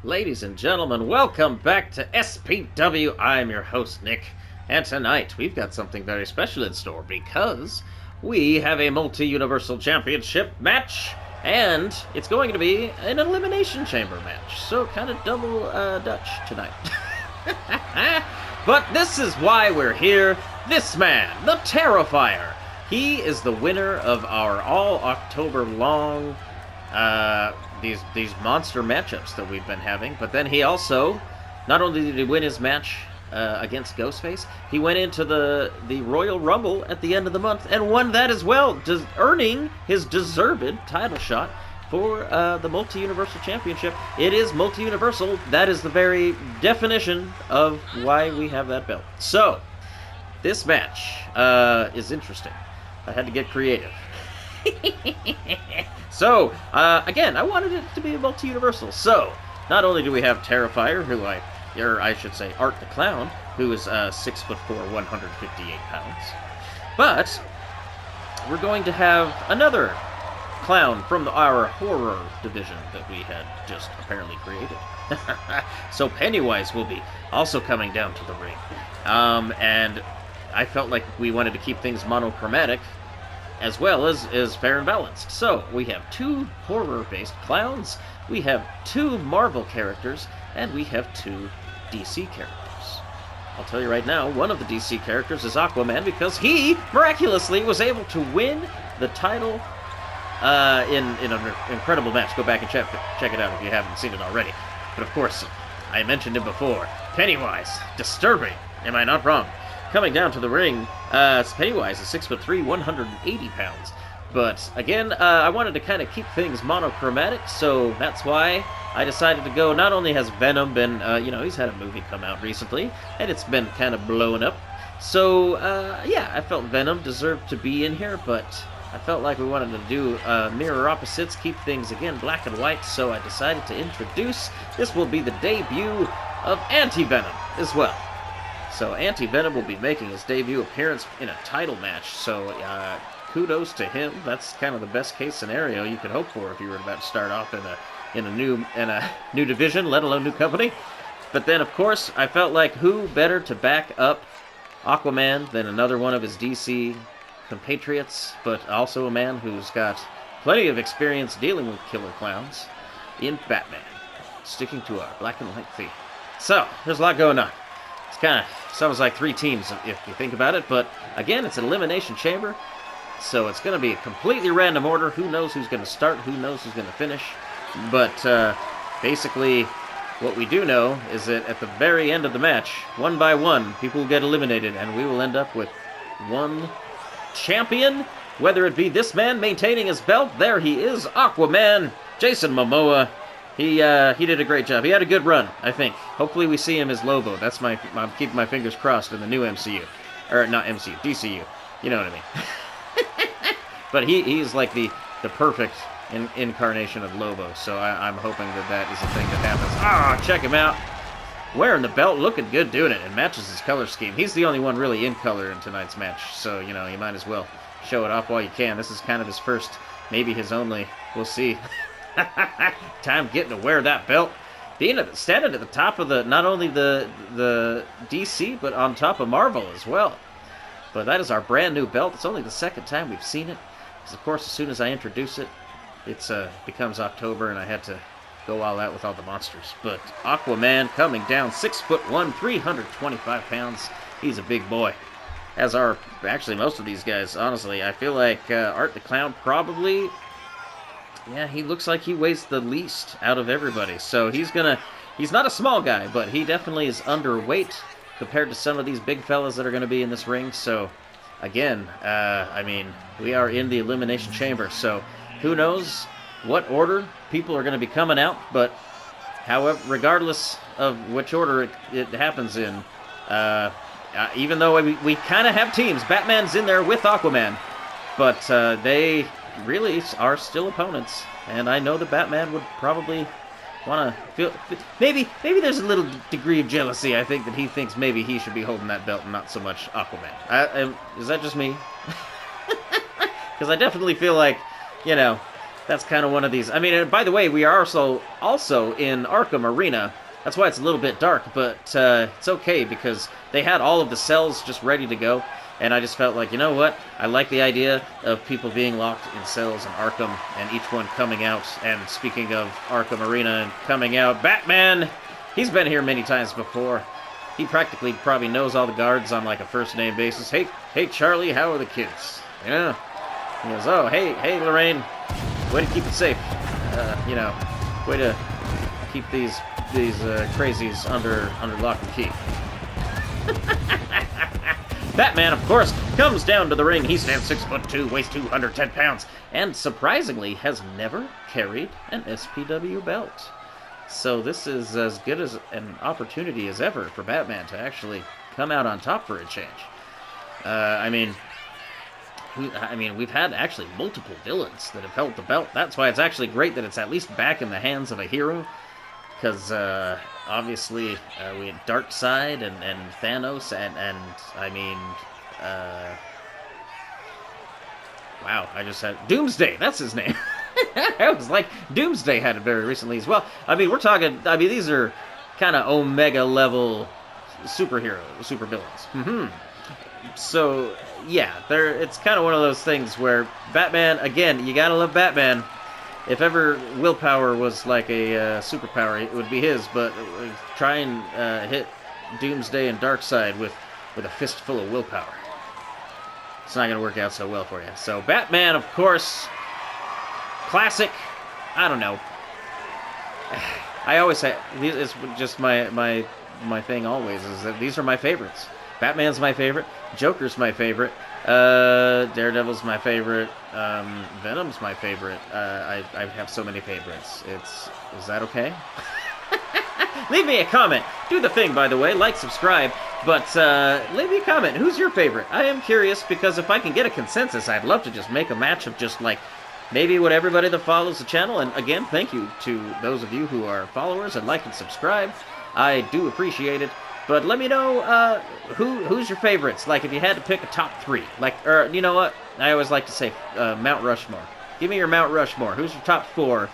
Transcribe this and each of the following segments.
Ladies and gentlemen, welcome back to SPW. I'm your host, Nick, and tonight we've got something very special in store because we have a multi-universal championship match, and it's going to be an Elimination Chamber match, so kind of double Dutch tonight. But this is why we're here. This man, the Terrifier, he is the winner of our all October long these monster matchups that we've been having. But then he also, not only did he win his match against Ghostface, he went into the Royal Rumble at the end of the month and won that as well, earning his deserved title shot for the Multi-Universal Championship. It is multi-universal. That is the very definition of why we have that belt. So, this match is interesting. I had to get creative. So, again, I wanted it to be a multi-universal. So, not only do we have Terrifier, or I should say Art the Clown, who is 6'4", 158 pounds, but we're going to have another clown from our horror division that we had just apparently created. So Pennywise will be also coming down to the ring. And I felt like we wanted to keep things monochromatic as well as fair and balanced. So we have two horror-based clowns, we have two Marvel characters, and we have two DC characters. I'll tell you right now, one of the DC characters is Aquaman because he miraculously was able to win the title in an incredible match. Go back and check it out if you haven't seen it already. But of course, I mentioned him before. Pennywise, disturbing. Am I not wrong? Coming down to the ring, Pennywise is 6'3", 180 pounds. But again, I wanted to kind of keep things monochromatic, so that's why I decided to go. Not only has Venom been, he's had a movie come out recently, and it's been kind of blowing up. So, yeah, I felt Venom deserved to be in here, but I felt like we wanted to do mirror opposites, keep things, again, black and white, so I decided to introduce, this will be the debut of Antivenom as well. So Antivenom will be making his debut appearance in a title match, so kudos to him. That's kind of the best case scenario you could hope for if you were about to start off in a new division, let alone new company. But then, of course, I felt like who better to back up Aquaman than another one of his DC compatriots, but also a man who's got plenty of experience dealing with killer clowns in Batman, sticking to our black and white theme. So, there's a lot going on. It's kind of sounds like three teams if you think about it, but again, it's an Elimination Chamber, so it's going to be a completely random order. Who knows who's going to start, who knows who's going to finish, but basically what we do know is that at the very end of the match, one by one, people will get eliminated, and we will end up with one champion, whether it be this man maintaining his belt. There he is, Aquaman, Jason Momoa. He did a great job. He had a good run, I think. Hopefully we see him as Lobo. I'm keeping my fingers crossed in the new MCU. Or not MCU, DCU. You know what I mean. But he's like the perfect incarnation of Lobo, so I'm hoping that is a thing that happens. Check him out. Wearing the belt, looking good doing it, and matches his color scheme. He's the only one really in color in tonight's match, so, you might as well show it off while you can. This is kind of his first, maybe his only, we'll see. Time getting to wear that belt. Standing at the top of not only the DC, but on top of Marvel as well. But that is our brand new belt. It's only the second time we've seen it. Because, of course, as soon as I introduce it, it becomes October, and I had to go all out with all the monsters. But Aquaman coming down, 6'1", 325 pounds. He's a big boy. As are actually most of these guys, honestly. I feel like Art the Clown probably... Yeah, he looks like he weighs the least out of everybody. So he's not a small guy, but he definitely is underweight compared to some of these big fellas that are going to be in this ring. So, again, we are in the Elimination Chamber. So who knows what order people are going to be coming out. But, however, regardless of which order it happens in, even though we kind of have teams, Batman's in there with Aquaman, but they really are still opponents, and I know that Batman would probably want to feel... Maybe there's a little degree of jealousy. I think that he thinks maybe he should be holding that belt and not so much Aquaman. Is that just me? Because I definitely feel like, that's kind of one of these. I mean, by the way, we are also in Arkham Arena. That's why it's a little bit dark, but it's okay because they had all of the cells just ready to go. And I just felt like, you know what? I like the idea of people being locked in cells in Arkham and each one coming out. And speaking of Arkham Arena and coming out, Batman, he's been here many times before. He practically probably knows all the guards on like a first-name basis. Hey, Charlie, how are the kids? Yeah. He goes, oh, hey, Lorraine, way to keep it safe. You know, way to keep these crazies under lock and key. Batman, of course, comes down to the ring. He stands 6'2", weighs 210 pounds, and surprisingly has never carried an SPW belt. So this is as good as an opportunity as ever for Batman to actually come out on top for a change. I mean, we've had actually multiple villains that have held the belt. That's why it's actually great that it's at least back in the hands of a hero. Because, obviously, we had Darkseid and Thanos, and I mean, wow, I just had Doomsday, that's his name. I was like, Doomsday had it very recently as well. I mean, we're talking, these are kind of Omega-level supervillains. Mm-hmm. So, yeah, it's kind of one of those things where Batman, again, you gotta love Batman. If ever willpower was like a superpower, it would be his, but try and hit Doomsday and Darkseid with a fistful of willpower. It's not going to work out so well for you. So Batman, of course, classic, I don't know. I always say, it's just my thing always, is that these are my favorites. Batman's my favorite, Joker's my favorite, Daredevil's my favorite, Venom's my favorite. I have so many favorites. Is that okay? Leave me a comment. Do the thing, by the way. Like, subscribe. But leave me a comment. Who's your favorite? I am curious, because if I can get a consensus, I'd love to just make a match of just, like, maybe with everybody that follows the channel. And again, thank you to those of you who are followers and like and subscribe. I do appreciate it. But let me know who's your favorites. Like, if you had to pick a top 3. Like, or you know what? I always like to say Mount Rushmore. Give me your Mount Rushmore. Who's your top 4?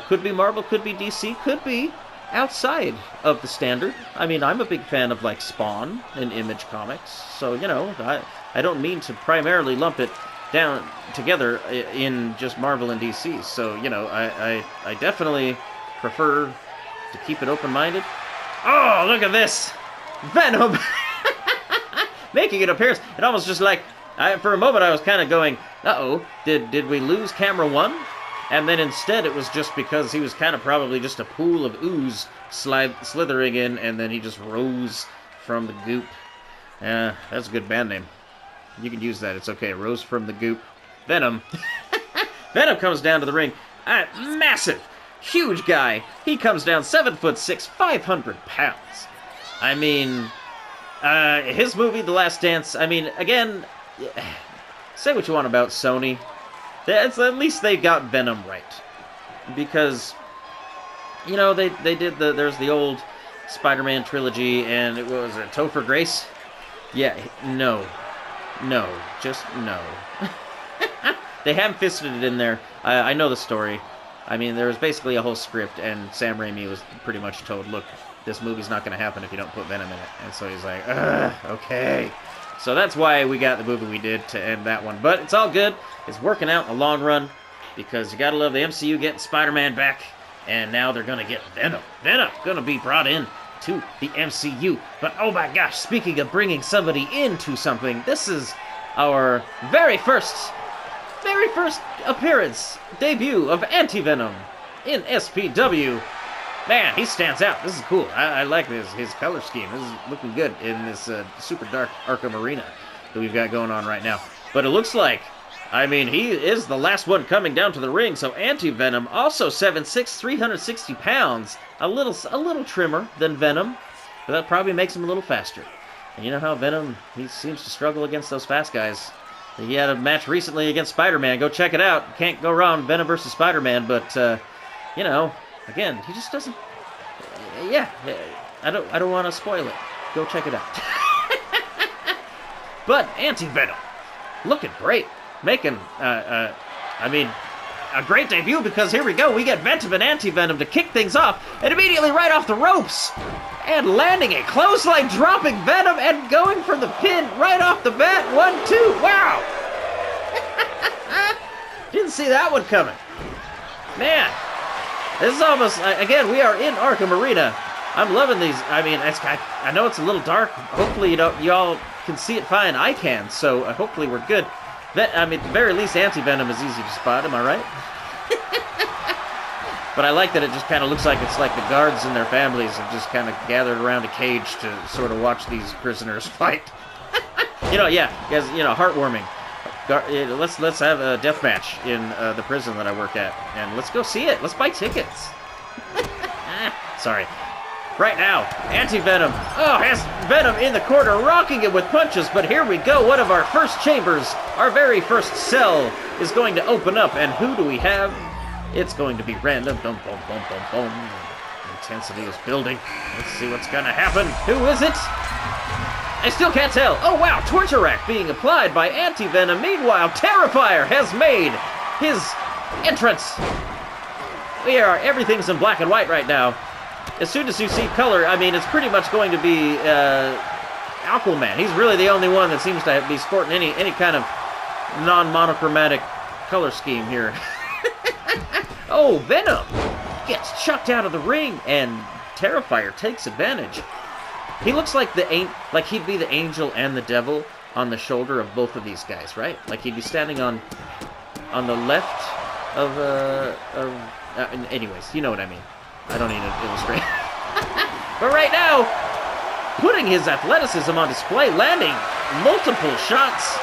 Could be Marvel, could be DC, could be outside of the standard. I mean, I'm a big fan of, like, Spawn and Image Comics. So, you know, I don't mean to primarily lump it down together in just Marvel and DC. So, you know, I definitely prefer to keep it open-minded. Oh, look at this! Venom! Making an appearance. It almost just like, for a moment I was kind of going, uh-oh, did we lose camera 1? And then instead it was just because he was kind of probably just a pool of ooze slithering in, and then he just rose from the goop. That's a good band name. You can use that, it's okay. Rose from the goop. Venom. Venom comes down to the ring. Massive! Huge guy. He comes down 7'6", 500 pounds. I mean, his movie, The Last Dance, I mean, again, say what you want about Sony. At least they got Venom right. Because, you know, they did there's the old Spider-Man trilogy, and it was a Topher Grace. Yeah, no, just no. They haven't fisted it in there. I know the story. I mean, there was basically a whole script, and Sam Raimi was pretty much told, look, this movie's not going to happen if you don't put Venom in it. And so he's like, okay. So that's why we got the movie we did to end that one. But it's all good. It's working out in the long run, because you got to love the MCU getting Spider-Man back, and now they're going to get Venom. Venom going to be brought in to the MCU. But, oh my gosh, speaking of bringing somebody into something, this is our very first appearance, debut of Antivenom in SPW. Man, he stands out. This is cool. I like his color scheme. This is looking good in this super dark Arkham Arena that we've got going on right now. But it looks like, I mean, he is the last one coming down to the ring. So Antivenom, also 7'6", 360 pounds. A little trimmer than Venom, but that probably makes him a little faster. And you know how Venom, he seems to struggle against those fast guys. He had a match recently against Spider-Man. Go check it out. Can't go wrong, Venom versus Spider-Man. But, you know, again, he just doesn't... Yeah, I don't want to spoil it. Go check it out. But Antivenom, looking great. Making, I mean, a great debut because here we go. We get Venom and Antivenom to kick things off, and immediately right off the ropes, and landing a clothesline, dropping Venom and going for the pin right off the bat. 1, 2. Wow. Didn't see that one coming. Man, this is almost, again, we are in Arkham Arena. I'm loving these. I mean, I know it's a little dark. Hopefully y'all can see it fine. I can, so hopefully we're good. I mean, at the very least, Antivenom is easy to spot, am I right? But I like that it just kind of looks like it's like the guards and their families have just kind of gathered around a cage to sort of watch these prisoners fight. Yeah, guys, heartwarming. Let's have a death match in the prison that I work at, and let's go see it. Let's buy tickets. Sorry. Right now, Antivenom. Oh, has Venom in the corner, rocking it with punches, but here we go. One of our first chambers, our very first cell, is going to open up, and who do we have? It's going to be random. Dum, bum, bum, bum, bum. Intensity is building. Let's see what's gonna happen. Who is it? I still can't tell. Oh, wow, torture rack being applied by Antivenom. Meanwhile, Terrifier has made his entrance. Everything's in black and white right now. As soon as you see color, I mean, it's pretty much going to be Aquaman. He's really the only one that seems to be sporting any kind of non-monochromatic color scheme here. Oh, Venom gets chucked out of the ring, and Terrifier takes advantage. He looks like he'd be the angel and the devil on the shoulder of both of these guys, right? Like he'd be standing on the left of anyways, you know what I mean. I don't need to illustrate. But right now, putting his athleticism on display, landing multiple shots,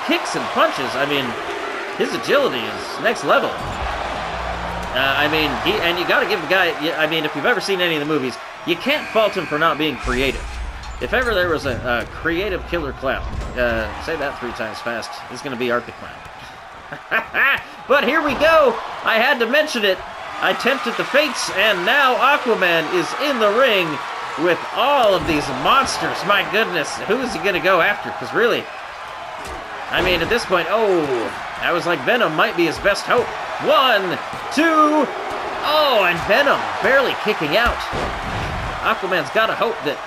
kicks and punches. I mean, his agility is next level. I mean, and you got to give the guy. I mean, if you've ever seen any of the movies, you can't fault him for not being creative. If ever there was a creative killer clown, say that 3 times fast, it's going to be Art the Clown. But here we go. I had to mention it. I tempted the fates, and now Aquaman is in the ring with all of these monsters. My goodness, who is he going to go after? Because really, I mean, at this point, I was like, Venom might be his best hope. 1, 2, and Venom barely kicking out. Aquaman's got to hope that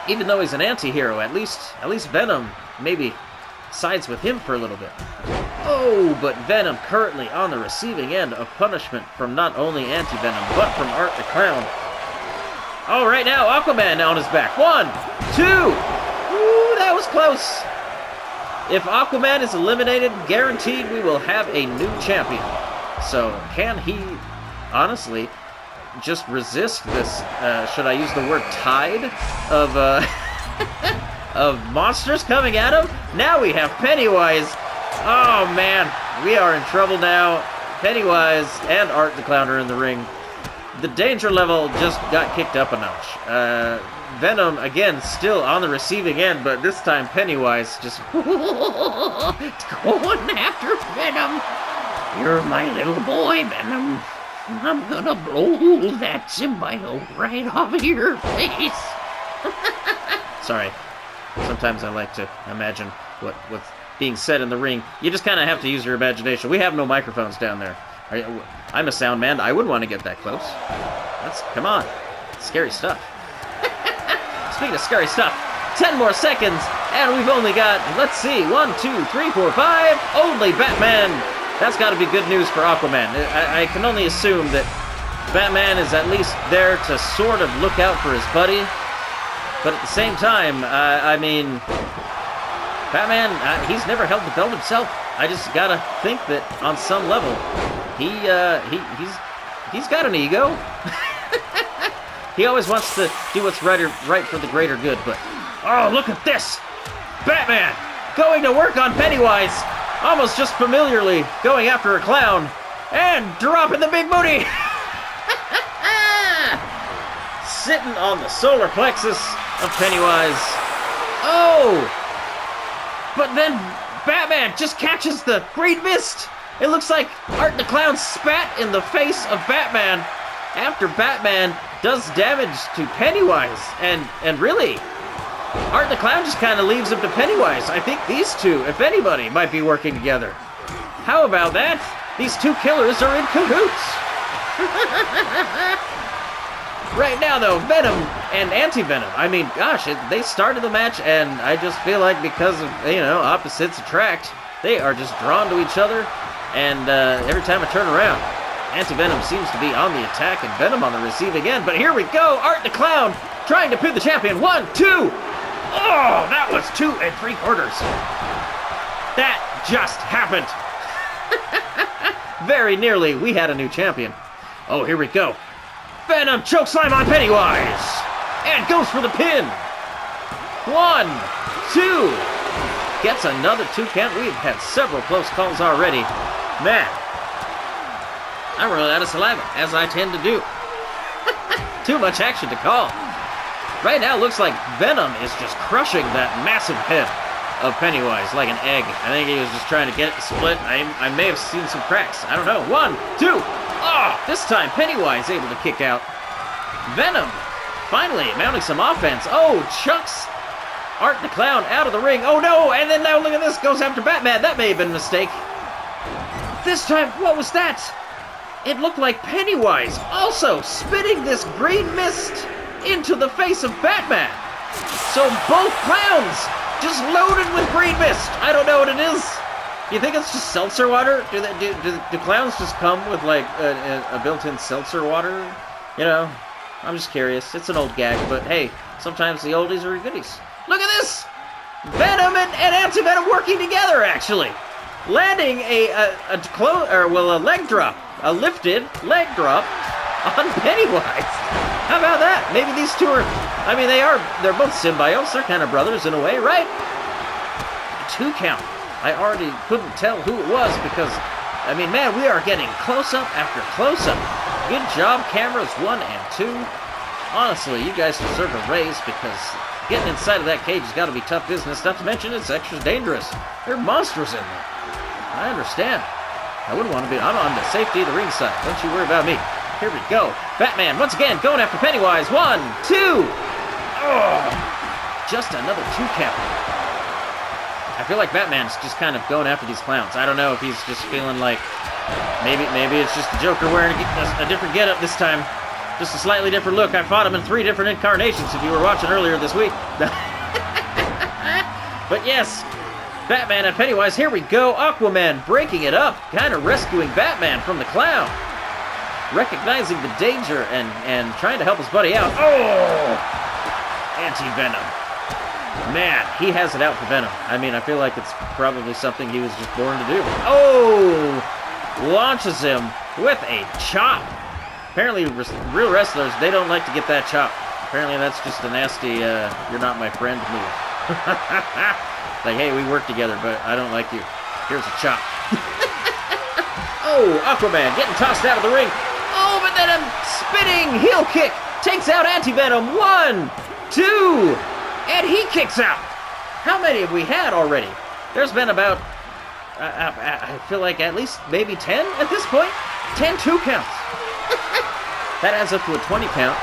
even though he's an anti-hero, at least Venom maybe sides with him for a little bit. Oh, but Venom currently on the receiving end of punishment from not only Antivenom, but from Art the Clown. Oh, right now, Aquaman on his back. 1, 2. Ooh, that was close. If Aquaman is eliminated, guaranteed we will have a new champion. So, can he, honestly, just resist this, should I use the word tide of, of monsters coming at him? Now we have Pennywise. Oh, man, we are in trouble now. Pennywise and Art the Clown are in the ring. The danger level just got kicked up a notch. Venom, again, still on the receiving end, but this time Pennywise just going after Venom. You're my little boy, Venom. I'm gonna blow that symbiote right off of your face. Sorry. Sometimes I like to imagine what's being said in the ring. You just kind of have to use your imagination. We have no microphones down there. I'm a sound man. I wouldn't want to get that close. Come on. Scary stuff. Speaking of scary stuff, 10 more seconds, and we've only got, let's see, 1, 2, 3, 4, 5, only Batman. That's got to be good news for Aquaman. I can only assume that Batman is at least there to sort of look out for his buddy, but at the same time, I mean, Batman, he's never held the belt himself. I just gotta think that on some level, he's got an ego. He always wants to do what's right for the greater good, but oh, look at this! Batman going to work on Pennywise, almost just familiarly going after a clown, and dropping the big booty! Sitting on the solar plexus of Pennywise. Oh! But then Batman just catches the green mist! It looks like Art the Clown spat in the face of Batman after Batman does damage to Pennywise. And really, Art the Clown just kind of leaves him to Pennywise. I think these two, if anybody, might be working together. How about that? These two killers are in cahoots. Right now, though, Venom and Antivenom. I mean, gosh, they started the match, and I just feel like because of, opposites attract, they are just drawn to each other, and every time I turn around, Antivenom seems to be on the attack and Venom on the receiving end. But here we go, Art the Clown trying to pin the champion. 1, 2. Oh, that was 2 3/4. That just happened. Very nearly, we had a new champion. Oh, here we go. Venom chokeslam on Pennywise. And goes for the pin. 1, 2. Gets another 2 count. We've had several close calls already. Man, I'm running out of saliva, as I tend to do. Too much action to call. Right now, it looks like Venom is just crushing that massive head of Pennywise like an egg. I think he was just trying to get it to split. I may have seen some cracks. I don't know. 1, 2. Oh, this time Pennywise able to kick out. Venom finally mounting some offense. Oh, chucks Art the Clown out of the ring. Oh no, and then now look at this, goes after Batman. That may have been a mistake. This time, what was that? It looked like Pennywise also spitting this green mist into the face of Batman. So both clowns just loaded with green mist. I don't know what it is. You think it's just seltzer water? Do clowns just come with like a built-in seltzer water? I'm just curious. It's an old gag, but hey, sometimes the oldies are goodies. Look at this! Venom and Antivenom working together, actually. Landing a leg drop. A lifted leg drop on Pennywise. How about that? Maybe these two are, they're both symbiotes. They're kind of brothers in a way, right? 2 count. I already couldn't tell who it was because, man, we are getting close-up after close-up. Good job, cameras 1 and 2. Honestly, you guys deserve a raise because getting inside of that cage has got to be tough business. Not to mention, it's extra dangerous. There are monsters in there. I understand. I wouldn't want to be. I'm on the safety of the ringside. Don't you worry about me. Here we go. Batman, once again, going after Pennywise. 1, 2. Oh, just another 2 count. I feel like Batman's just kind of going after these clowns. I don't know if he's just feeling like maybe it's just the Joker wearing a different getup this time. Just a slightly different look. I fought him in 3 different incarnations if you were watching earlier this week. But yes, Batman and Pennywise, here we go. Aquaman breaking it up, kind of rescuing Batman from the clown. Recognizing the danger and trying to help his buddy out. Oh! Antivenom. Man, he has it out for Venom. I feel like it's probably something he was just born to do. Oh! Launches him with a chop. Apparently, real wrestlers, they don't like to get that chop. Apparently, that's just a nasty, you're not my friend move. Like, hey, we work together, but I don't like you. Here's a chop. Oh, Aquaman getting tossed out of the ring. Oh, but then a spinning heel kick takes out Antivenom. 1, 2, and he kicks out. How many have we had already? There's been about, I feel like at least maybe 10 at this point. 10 2 counts. That adds up to a 20 count.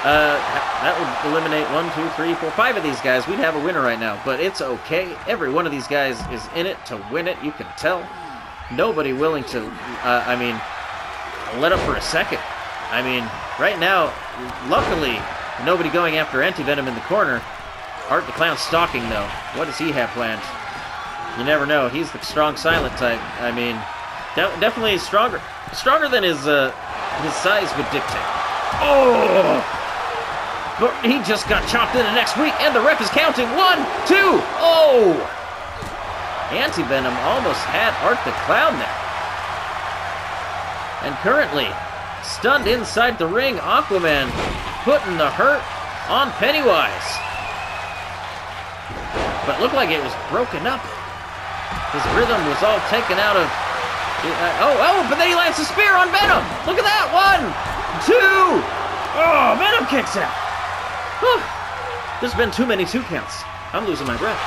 That would eliminate 1, 2, 3, 4, 5 of these guys. We'd have a winner right now, but it's okay. Every one of these guys is in it to win it. You can tell. Nobody willing to, let up for a second. Right now, luckily, nobody going after Antivenom in the corner. Art the Clown stalking, though. What does he have planned? You never know. He's the strong, silent type. Definitely stronger. Stronger than his size would dictate. Oh! But he just got chopped into next week, and the ref is counting. 1, 2, oh! Antivenom almost had Art the Clown there. And currently, stunned inside the ring, Aquaman putting the hurt on Pennywise. But looked like it was broken up. His rhythm was all taken out of... but then he lands a spear on Venom. Look at that. 1, 2. Oh, Venom kicks out. Whew. There's been too many 2 counts. I'm losing my breath.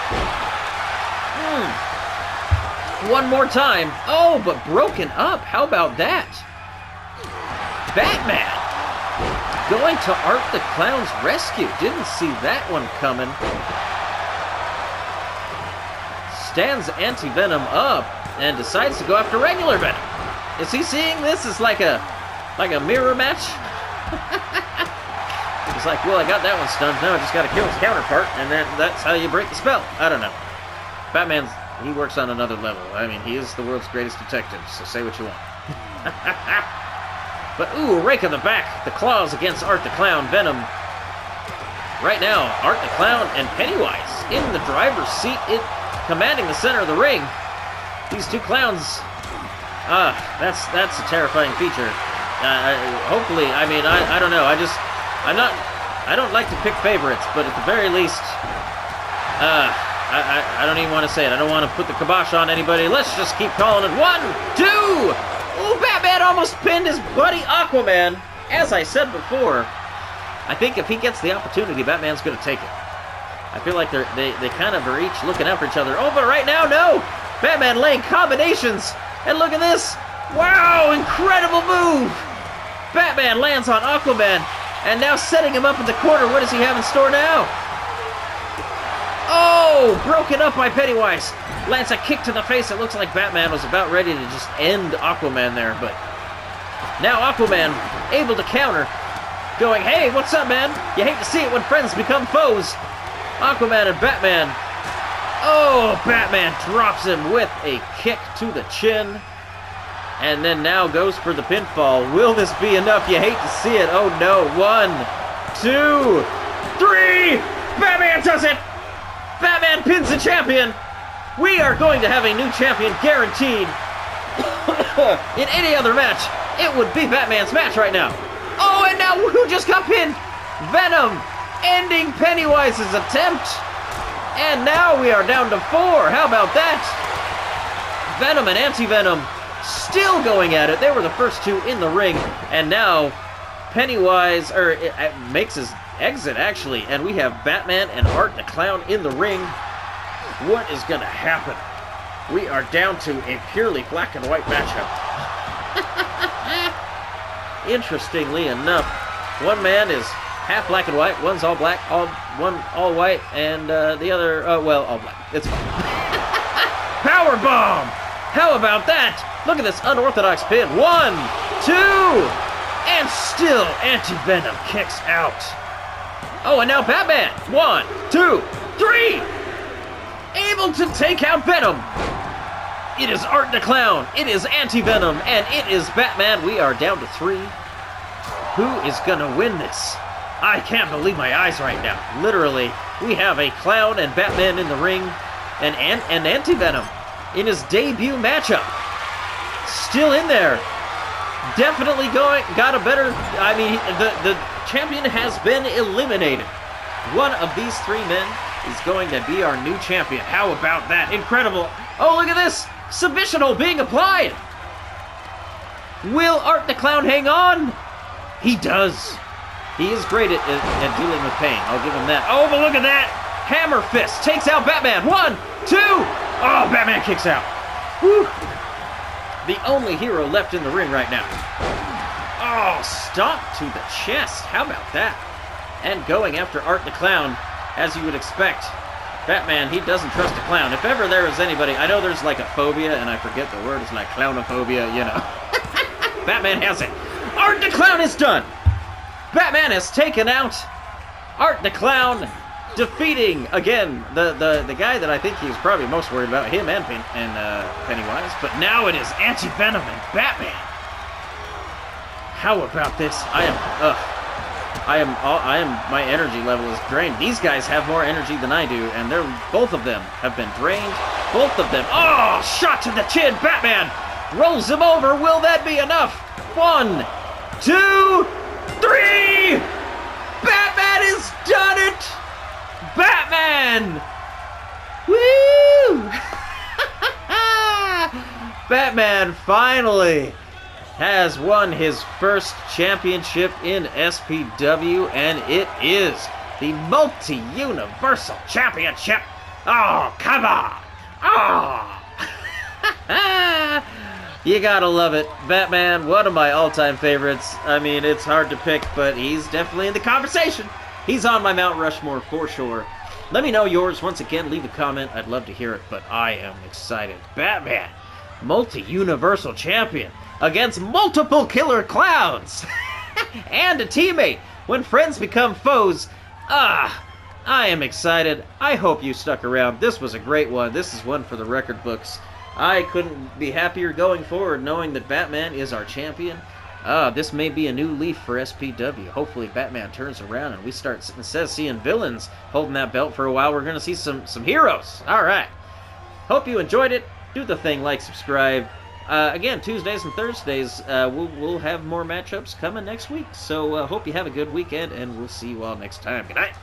One more time. Oh, but broken up. How about that? Batman going to Art the Clown's rescue. Didn't see that one coming. Stands Antivenom up and decides to go after regular Venom. Is he seeing this as like a mirror match? It's like, well, I got that one stunned. Now I just got to kill his counterpart, and then that's how you break the spell. I don't know. Batman's, he works on another level. I mean, he is the world's greatest detective, so say what you want. But, ooh, rake of the back. The claws against Art the Clown. Venom. Right now, Art the Clown and Pennywise in the driver's seat, commanding the center of the ring. These two clowns, that's a terrifying feature. Hopefully, I mean, I don't know. I don't like to pick favorites, but at the very least, I don't even want to say it. I don't want to put the kibosh on anybody. Let's just keep calling it 1, 2. Ooh, Batman almost pinned his buddy Aquaman. As I said before, I think if he gets the opportunity, Batman's going to take it. I feel like they kind of are each looking out for each other. Oh, but right now, no! Batman laying combinations. And look at this. Wow, incredible move. Batman lands on Aquaman. And now setting him up in the corner. What does he have in store now? Oh, broken up by Pennywise. Lands a kick to the face. It looks like Batman was about ready to just end Aquaman there. But now Aquaman able to counter. Going, hey, what's up, man? You hate to see it when friends become foes. Aquaman and Batman. Oh, Batman drops him with a kick to the chin. And then now goes for the pinfall. Will this be enough? You hate to see it. Oh, no. 1, 2, 3. Batman does it. Batman pins the champion. We are going to have a new champion guaranteed. In any other match, it would be Batman's match right now. Oh, and now who just got pinned? Venom, ending Pennywise's attempt. And now we are down to 4. How about that? Venom and Antivenom still going at it. They were the first two in the ring. And now Pennywise makes his exit, actually. And we have Batman and Art the Clown in the ring. What is going to happen? We are down to a purely black and white matchup. Interestingly enough, one man is half black and white, one's all black, one all white, and the other, all black. It's fine. Power bomb! How about that? Look at this unorthodox pin. 1, 2, and still Antivenom kicks out. Oh, and now Batman. 1, 2, 3. Able to take out Venom. It is Art the Clown, it is Antivenom, and it is Batman. We are down to 3. Who is gonna win this? I can't believe my eyes right now. Literally, we have a Clown and Batman in the ring, and Antivenom in his debut matchup. Still in there. Definitely got a better, I mean, the champion has been eliminated. One of these 3 men is going to be our new champion. How about that? Incredible. Oh, look at this. Submission hold being applied. Will Art the Clown hang on? He does. He is great at dealing with pain. I'll give him that. Oh, but look at that. Hammer fist takes out Batman. 1, 2. Oh, Batman kicks out. Whew. The only hero left in the ring right now. Oh, stomp to the chest. How about that? And going after Art the Clown, as you would expect. Batman, he doesn't trust a clown. If ever there is anybody, I know there's like a phobia, and I forget the word, it's like clownophobia, you know. Batman has it. Art the Clown is done. Batman has taken out Art the Clown, defeating, again, the guy that I think he was probably most worried about, him and Pennywise. But now it is Antivenom and Batman. How about this? My energy level is drained. These guys have more energy than I do, and both of them have been drained. Both of them. Oh, shot to the chin. Batman rolls him over. Will that be enough? 1, 2, 3. Batman has done it. Batman. Woo! Batman finally has won his first championship in SPW, and it is the Multi-Universal Championship. Oh, come on. Oh. You gotta love it. Batman, one of my all-time favorites. I mean, it's hard to pick, but he's definitely in the conversation. He's on my Mount Rushmore for sure. Let me know yours. Once again, leave a comment. I'd love to hear it, but I am excited. Batman, Multi-Universal Champion. against multiple killer clowns and a teammate. When friends become foes, I am excited. I hope you stuck around. This was a great one. This is one for the record books. I couldn't be happier going forward knowing that Batman is our champion. This may be a new leaf for SPW. Hopefully Batman turns around and we start, instead of seeing villains holding that belt for a while, we're going to see some heroes. All right. Hope you enjoyed it. Do the thing, like, subscribe. Again, Tuesdays and Thursdays, we'll have more matchups coming next week. So hope you have a good weekend, and we'll see you all next time. Good night.